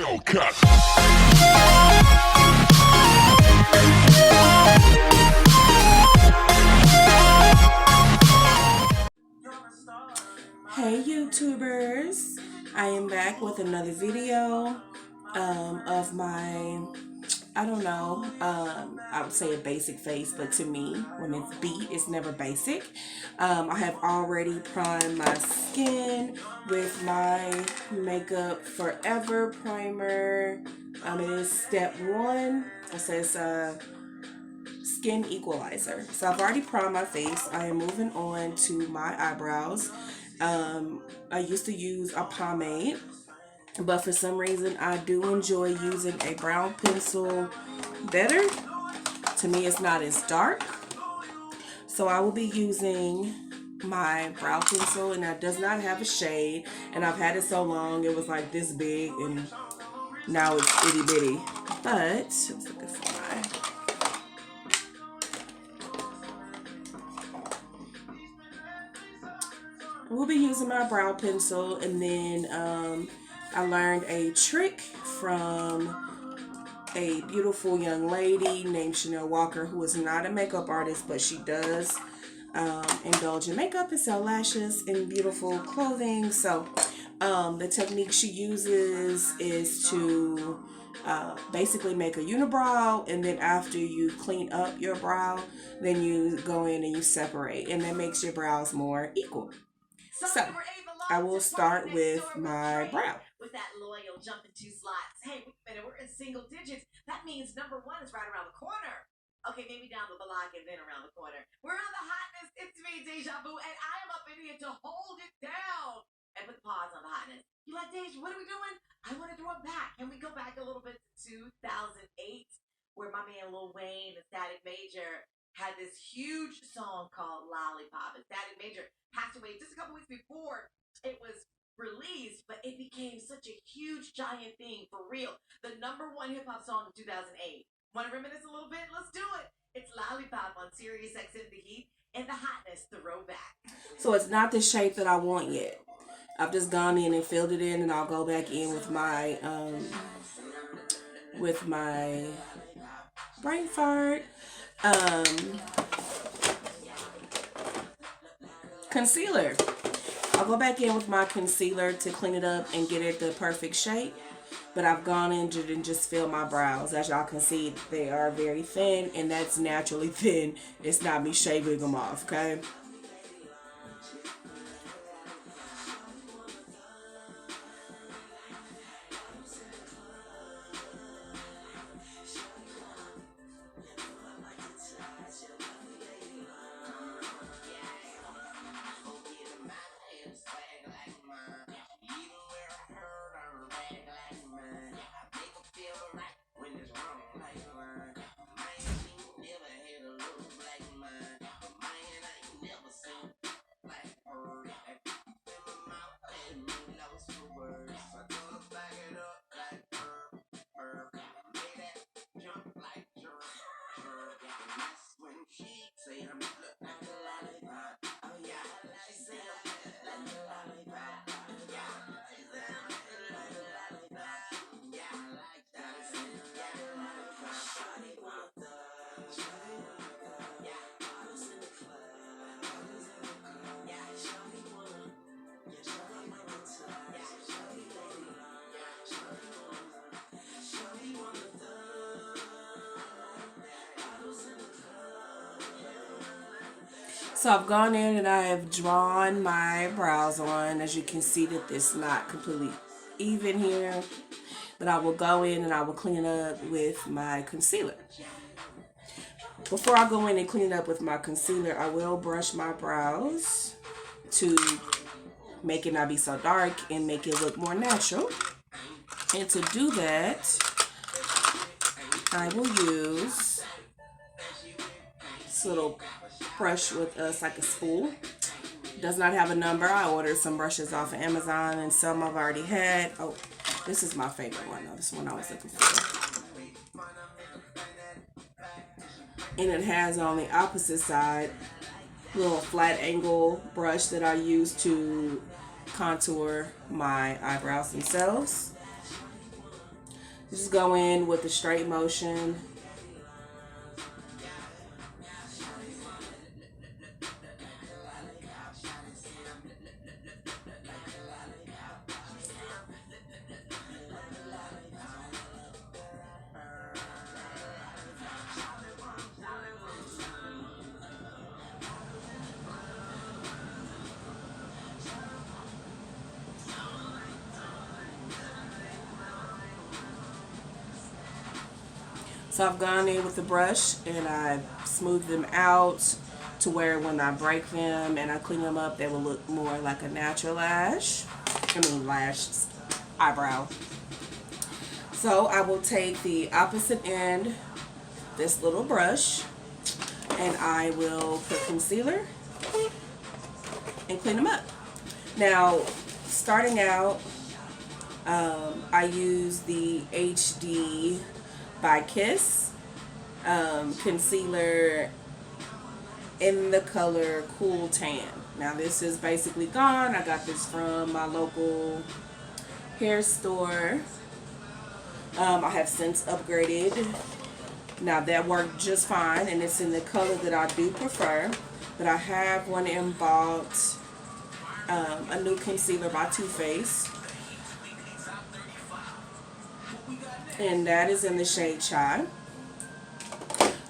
Hey YouTubers, I am back with another video of my, I don't know, I would say a basic face, but to me, when it's beat, it's never basic. I have already primed my skin with my Makeup Forever primer. It is step 1. It says skin equalizer. So I've already primed my face. I am moving on to my eyebrows. I used to use a pomade, but for some reason I do enjoy using a brown pencil better. To me, it's not as dark. So I will be using my brow pencil, and that does not have a shade, and I've had it so long it was like this big and now it's itty bitty. But let's look for my we'll be using my brow pencil, and then I learned a trick from a beautiful young lady named Chanel Walker, who is not a makeup artist, but she does indulge in makeup and sell lashes and beautiful clothing. So the technique she uses is to basically make a unibrow, and then after you clean up your brow, then you go in and you separate, and that makes your brows more equal. So I will start with my brow. With that loyal jumping 2 slots. Hey, wait a minute, we're in single digits. That means number 1 is right around the corner. Okay, maybe down the block and then around the corner. We're on the hotness. It's me, Deja Vu, and I am up in here to hold it down and put the pause on the hotness. You like, Deja, what are we doing? I want to throw it back. Can we go back a little bit to 2008, where my man Lil Wayne, the Static Major, had this huge song called Lollipop. And Static Major passed away just a couple weeks before it was released, but it became such a huge giant thing, for real. The number 1 hip-hop song of 2008. Want to reminisce a little bit? Let's do it. It's Lollipop on Sirius XM The Heat, and the hotness throwback. So it's not the shape that I want yet. I've just gone in and filled it in, and I'll go back in with my brain fart concealer. I'll go back in with my concealer to clean it up and get it the perfect shape. But I've gone in and just filled my brows. As y'all can see, they are very thin, and that's naturally thin. It's not me shaving them off, okay? So I've gone in and I have drawn my brows on. As you can see that it's not completely even here. But I will go in and I will clean it up with my concealer. Before I go in and clean it up with my concealer, I will brush my brows to make it not be so dark and make it look more natural. And to do that, I will use this little brush with us like a spool. Does not have a number. I ordered some brushes off of Amazon, and some I've already had. Oh, this is my favorite one though. This one I was looking for. And it has on the opposite side little flat angle brush that I use to contour my eyebrows themselves. Just go in with the straight motion. So I've gone in with the brush and I smooth them out to where when I break them and I clean them up, they will look more like a natural lash. Eyebrow. So I will take the opposite end, this little brush, and I will put concealer and clean them up. Now, starting out, I use the HD by Kiss concealer in the color Cool Tan. Now this is basically gone. I got this from my local hair store. I have since upgraded. Now that worked just fine, and it's in the color that I do prefer. But I have one and bought a new concealer by Too Faced, and that is in the shade Chai.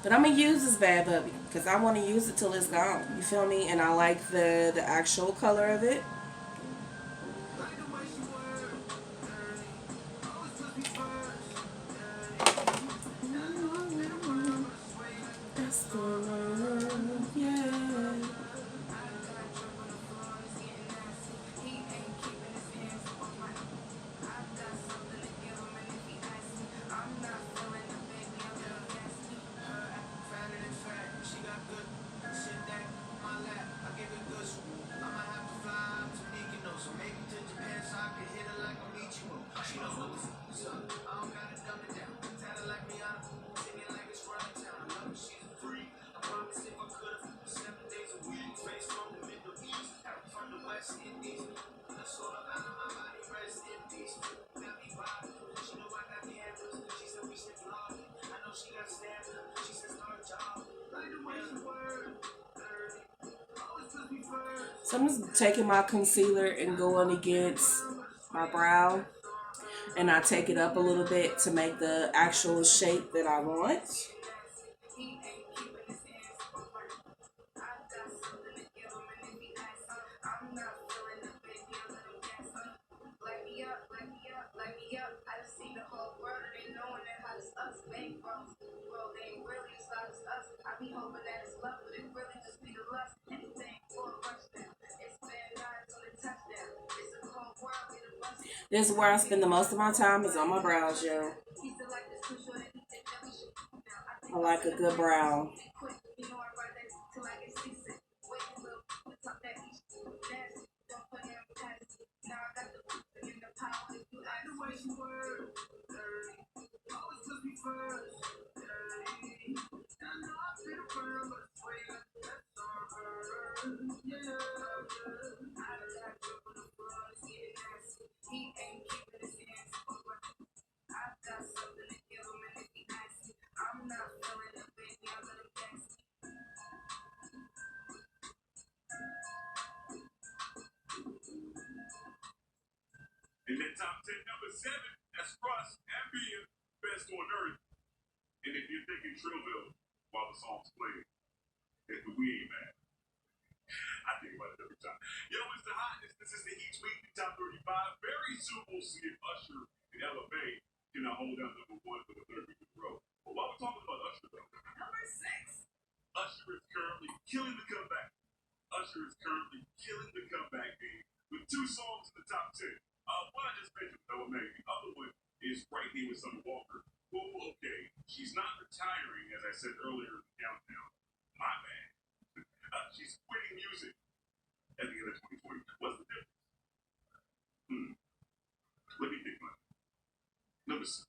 But I'm gonna use this bad puppy because I want to use it till it's gone. You feel me? And I like the actual color of it. That's the one, yeah. So I'm just taking my concealer and going against my brow, and I take it up a little bit to make the actual shape that I want. This is where I spend the most of my time, is on my brows, yo. I like a good brow. In the top 10, number 7, that's Russ and Bia, best on earth. And if you're thinking Trillville while the song's playing, we ain't mad. I think about it every time. Yo, it's the hotness. This is the Heat Weekly Top 35. Very soon we'll see if Usher and Ella May can hold down number 1 for the third week in a row. But while we're talking about Usher, though, number 6, Usher is currently killing the comeback. Usher is currently killing the comeback game with 2 songs in the top 10. One I just mentioned, Ella May. The other one is right here with Summer Walker. Oh, okay. She's not retiring, as I said earlier in the countdown. My bad. She's quitting music at the end of 2020. What's the difference? Let me think about it. Number 6.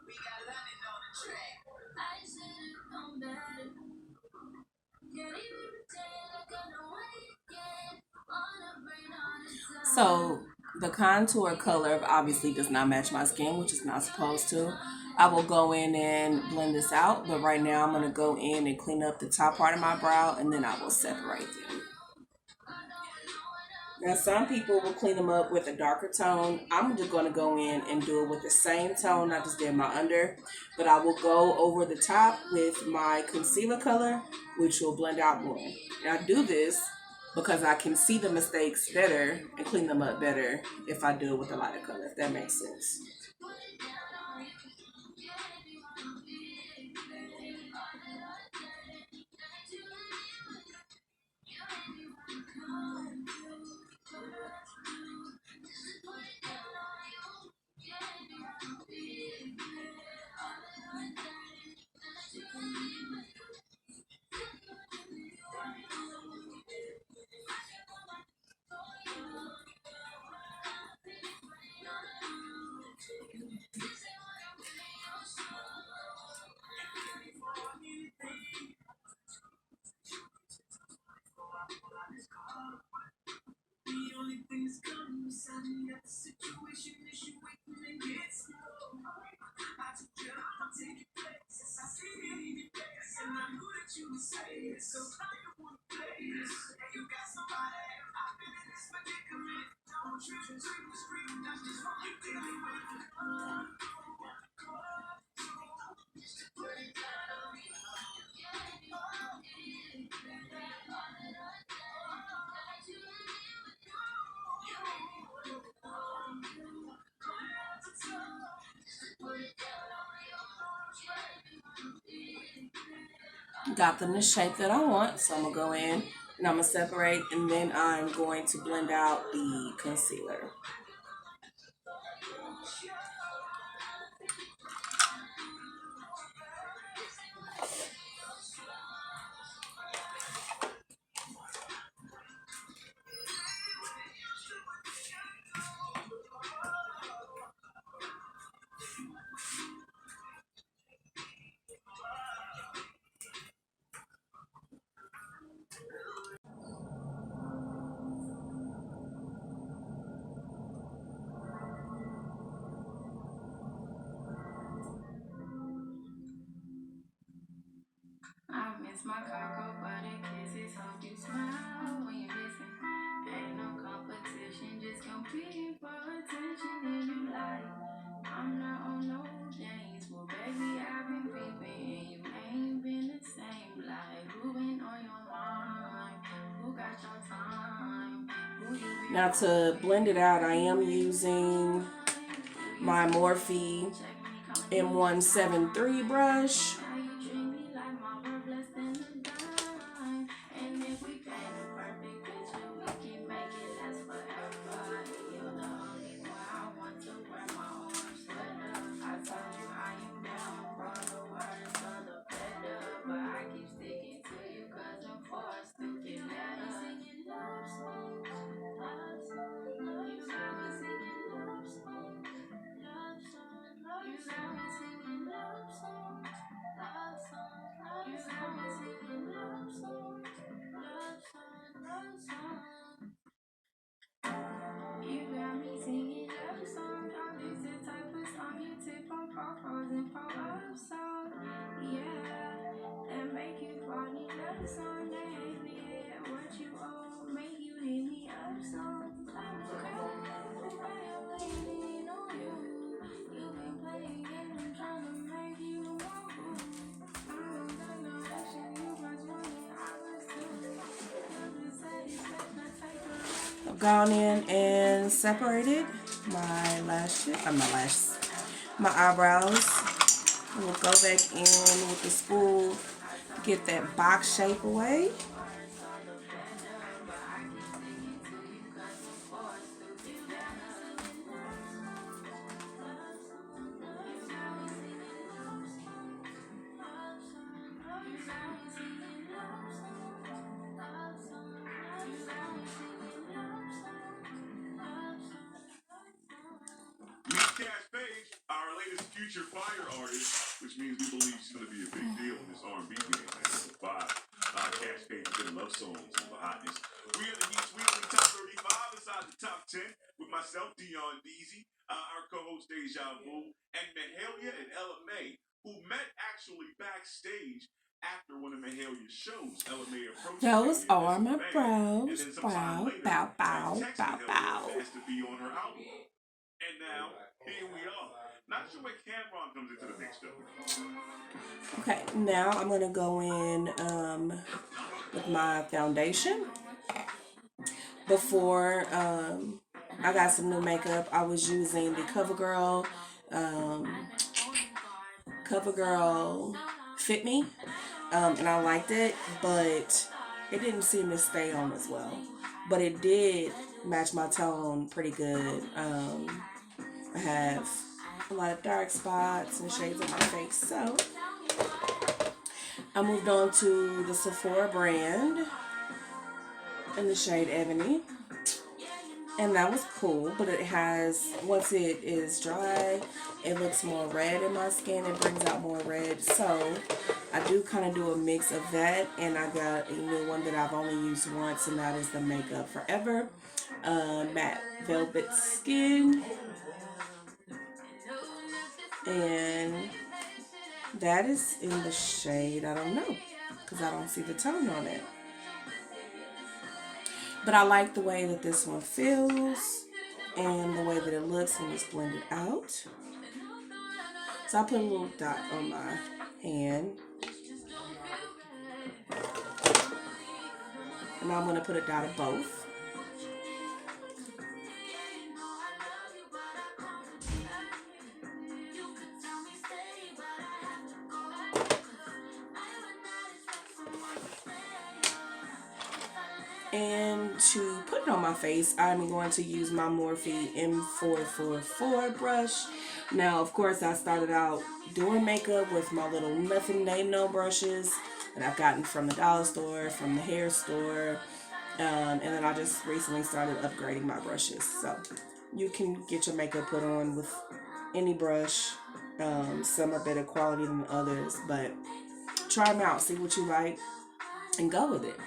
We got London on the track. I said it don't matter. Can't even pretend like I know what you get. On a brain on its own. So The contour color obviously does not match my skin, which is not supposed to. I will go in and blend this out, but right now I'm going to go in and clean up the top part of my brow, and then I will separate them. Now, some people will clean them up with a darker tone. I'm just going to go in and do it with the same tone I just did my under, but I will go over the top with my concealer color, which will blend out more. And I do this because I can see the mistakes better and clean them up better if I do it with a lighter color, if that makes sense. Got them the shape that I want, so I'm going to go in and I'm going to separate, and then I'm going to blend out the concealer. I miss my cocoa butter kisses. Hope you smile when you're missing. Ain't no competition, just competing for attention. If you like, I'm not on no games. Well, baby, I've been peeping, and you ain't been the same. Like, who been on your mind? Who got your time? Who you been? Now, to blend it out, I am using my Morphe M173 brush. You got me singing love songs. Oh, this the type of song you tip on profiles and for love song. Yeah, that make you fall in love song. That ain't it. What you owe make you hit me up song. Okay, I am waiting on you. You been playing games, I'm trying to make you move. I don't take no action, you was running, I was too. Love the satisfaction, I take the I've gone in and separated my my eyebrows. We'll go back in with the spool, get that box shape away. Meet Cash Page, our latest future fire artist, which means we believe she's going to be a big deal in this R&B game. Cash Page has been love songs and the hotness. We are the Heat's weekly top 35 inside the top 10 with my myself, Dion Deasy, our co-host Deja Vu, and Mahalia and Ella May, who met actually backstage after one of Mahalia's shows. Ella May approached Those Mahalia are as my a fan, and brows. then sometime Brow, later, bow, bow, texted bow, Mahalia bow. and asked to be on her album. And now, here we are. Not sure where Cameron comes into the picture. Okay, now I'm gonna go in with my foundation. Before I got some new makeup, I was using the CoverGirl Fit Me, and I liked it, but it didn't seem to stay on as well. But it did match my tone pretty good. I have a lot of dark spots and shades on my face, so I moved on to the Sephora brand in the shade Ebony, and that was cool. But it has, once it is dry, it looks more red in my skin. It brings out more red, so I do kind of do a mix of that. And I got a new one that I've only used once, and that is the Makeup Forever Matte Velvet Skin, and that is in the shade, I don't know, because I don't see the tone on it. But I like the way that this one feels and the way that it looks when it's blended out. So I put a little dot on my hand. And I'm going to put a dot of both. And to put it on my face, I'm going to use my Morphe M444 brush. Now, of course, I started out doing makeup with my little Nothing They Know brushes that I've gotten from the dollar store, from the hair store. And then I just recently started upgrading my brushes. So you can get your makeup put on with any brush. Some are better quality than others, but try them out, see what you like, and go with it.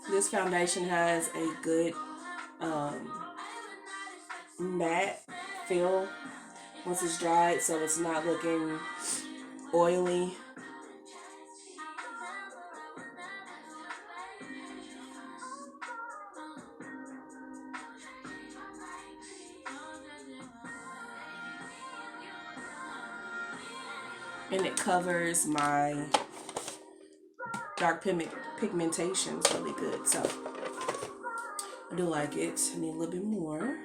This foundation has a good matte feel once it's dried, so it's not looking oily. And it covers my dark pigmentation really good, so I do like it. I need a little bit more.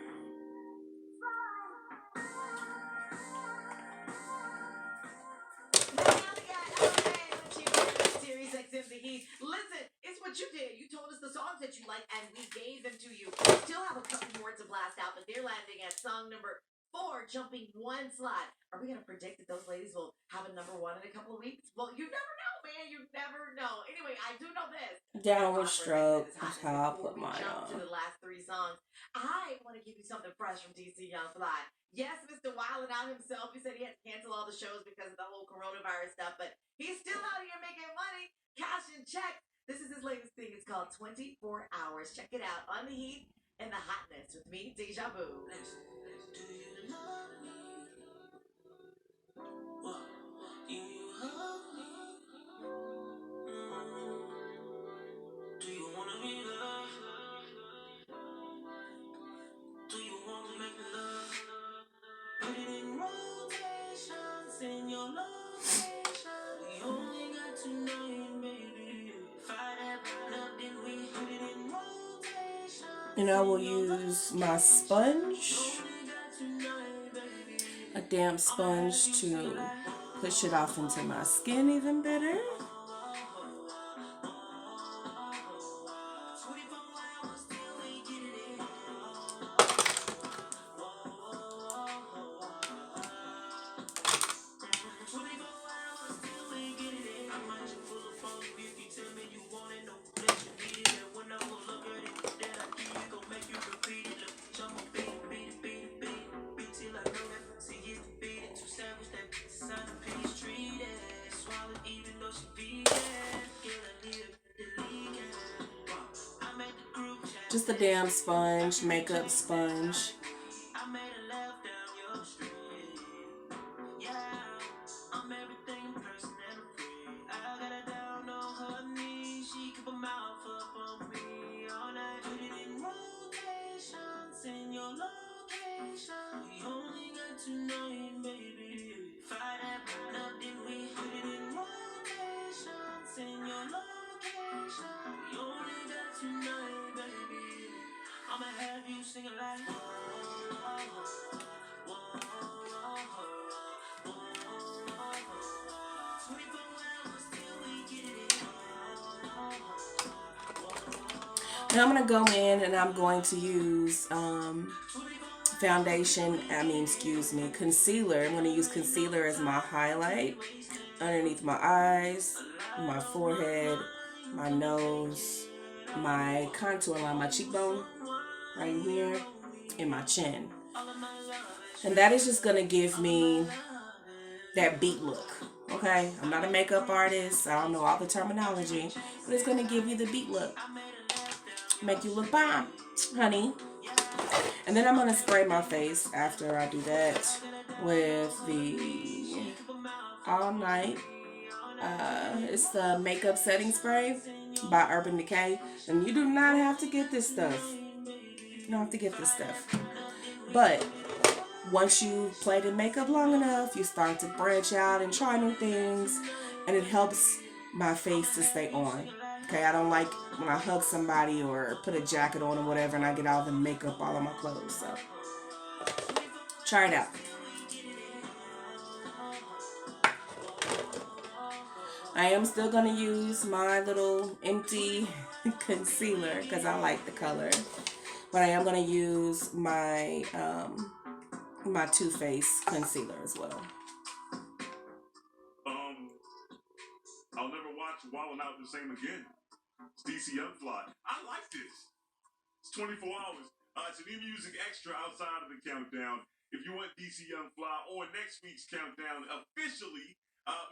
Listen, it's what you did. You told us the songs that you like, and we gave them to you. Still have a couple more to blast out, but they're landing at song number 4, jumping 1 slot. Are we gonna predict that those ladies will have a number 1 in a couple of weeks? Well, you never know, man. You never know. Anyway, I do know this. Downward Stroke is how I put mine jump to on. the last 3 songs. I want to give you something fresh from DC Young Fly. Yes, Mr. Wildin' Out himself, he said he had to cancel all the shows because of the whole coronavirus stuff, but he's still out here making money, cashing checks. This is his latest thing. It's called 24 Hours. Check it out on the heat and the hotness with me, Deja Vu. Do you love me? What? Do you love me? Do you wanna be loved? Do you want to make love? Put it in rotation, send your location. We only got tonight, baby. If I'd ever loved it, we put it in rotation. And I will use my sponge, a damp sponge, to push it off into my skin even better. Just a damn sponge, makeup sponge. I'ma have you singing like Now I'm going to go in and I'm going to use concealer. I'm going to use concealer as my highlight underneath my eyes, my forehead, my nose, my contour line, my cheekbone right here, and my chin. And that is just going to give me that beat look. Okay, I'm not a makeup artist. I don't know all the terminology, but it's going to give you the beat look. Make you look bomb, honey. And then I'm going to spray my face after I do that with the All Night. It's the makeup setting spray by Urban Decay. And you do not have to get this stuff. You don't have to get this stuff. But once you played in makeup long enough, you start to branch out and try new things. And it helps my face to stay on. Okay, I don't like when I hug somebody or put a jacket on or whatever and I get all the makeup all on my clothes. So try it out. I am still going to use my little empty concealer because I like the color. But I am going to use my my Too Faced concealer as well. I'll never watch Wildin' Out the same again. It's DC Young Fly. I like this. It's 24 hours. It's an E-Music Extra outside of the countdown. If you want DC Young Fly on next week's countdown, officially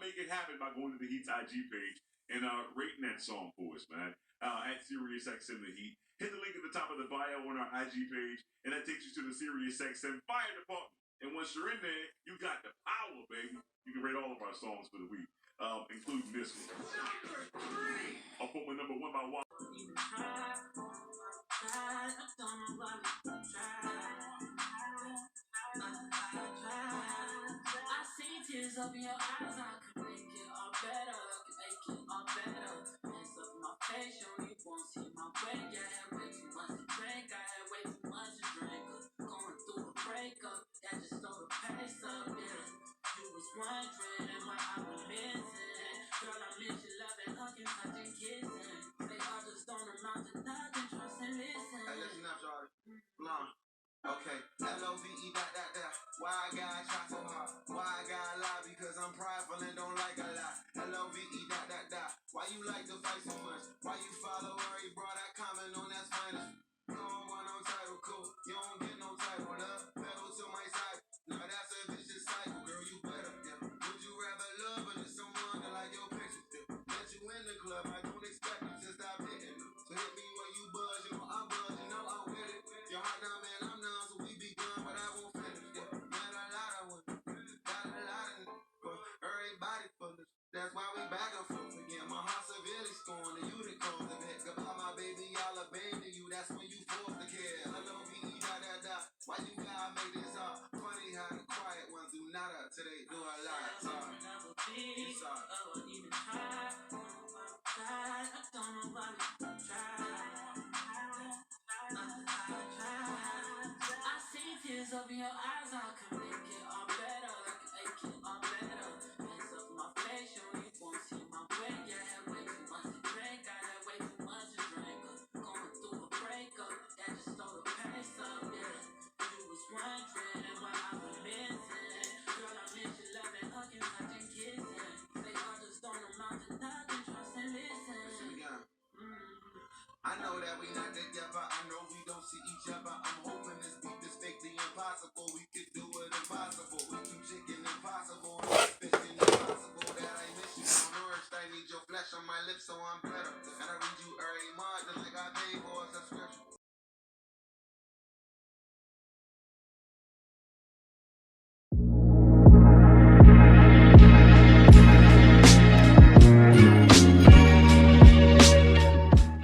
make it happen by going to the Heat's IG page and rating that song for us, man. At SiriusXM The Heat. Hit the link at the top of the bio on our IG page, and that takes you to the SiriusXM Fire Department. And once you're in there, you got the power, baby. You can rate all of our songs for the week, including this one. I'll put my number one by one. I see tears up in your eyes, I can make it all better, Hands up in my face, you only won't see my way. I had way too much to drink, Going through a breakup, that just slowed the pace up, yeah. You was wondering, am I out missing? Girl, I miss your love and hugging, touching, kissing. They all just don't amount to nothing, trust and listen. Hey, listen up, Charlie. Blonde. Okay, L-O-V-E, why I gotta try so hard? Why I gotta lie? Because I'm prideful and don't like a lot. L-O-V-E, why you like to fight so much? Why you follow her? He brought that comment on that's finest. You don't want no title, cool. You don't get no title, love. Pedal to my side. Now that's a vicious cycle, girl, you better, yeah. Would you rather love or just someone that like your pictures, yeah? Let you in the club, I don't expect you to stop hitting them. So hit me when you buzz, you know I'm buzz, you know I'm with it. Your heart down, man, I'm numb, so we be done, but I won't finish, yeah. Met a lot of women, got a lot of but everybody full of that's why we back and forth again. My heart severely scorned, and you the cause of it. Goodbye, my baby, I'll abandon you. That's when you force the care. L-O-V-E, why you gotta make this hard? Funny how the quiet ones do nada till they do a lot. Sorry. You sorry. we not together. I know we don't see each other. I'm